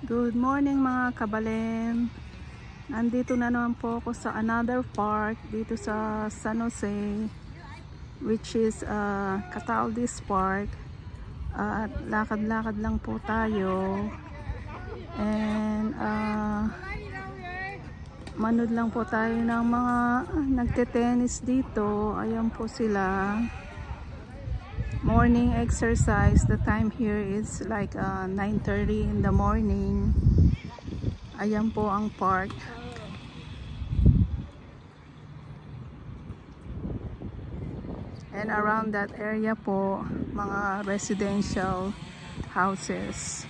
Good morning mga kabalen. Nandito na naman po ako sa another park dito sa San Jose, which is Cataldis Park. At lakad-lakad lang po tayo. And manood lang po tayo ng mga nagte-tennis dito. Ayan po sila. Morning exercise. The time here is like 9:30 in the morning. Ayan po ang park. And around that area po, mga residential houses.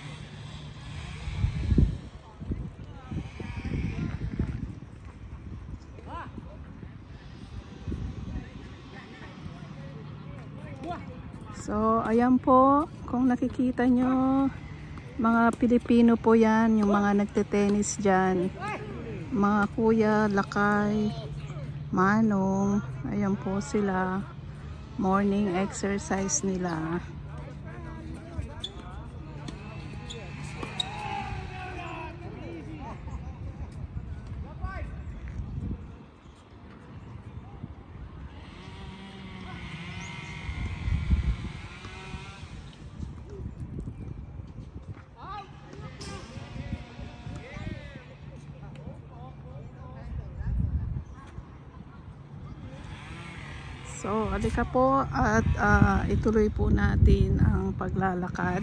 So, ayan po, kung nakikita nyo, mga Pilipino po yan, yung mga nagte-tennis dyan. Mga kuya, lakay, manong, ayan po sila. Morning exercise nila. So, alika po at ituloy po natin ang paglalakad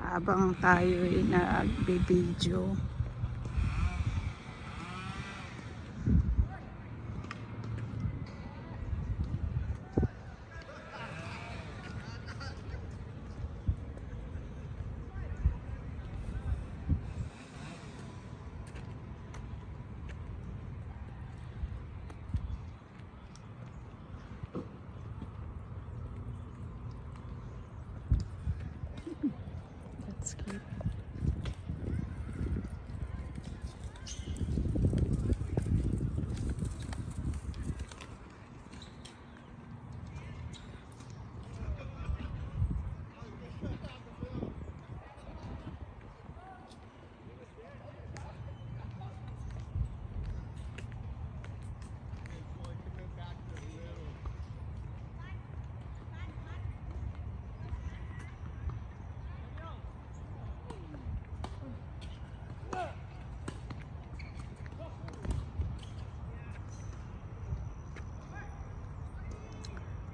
habang tayo ay nagbe-video. That's cute.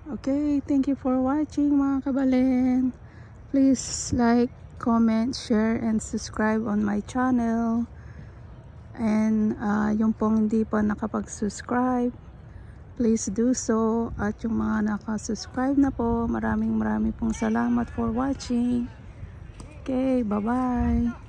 Okay, thank you for watching mga kabalen. Please like, comment, share, and subscribe on my channel. And yung pong hindi pa nakapag-subscribe, please do so. At yung mga nakasubscribe na po, maraming pong salamat for watching. Okay, bye-bye.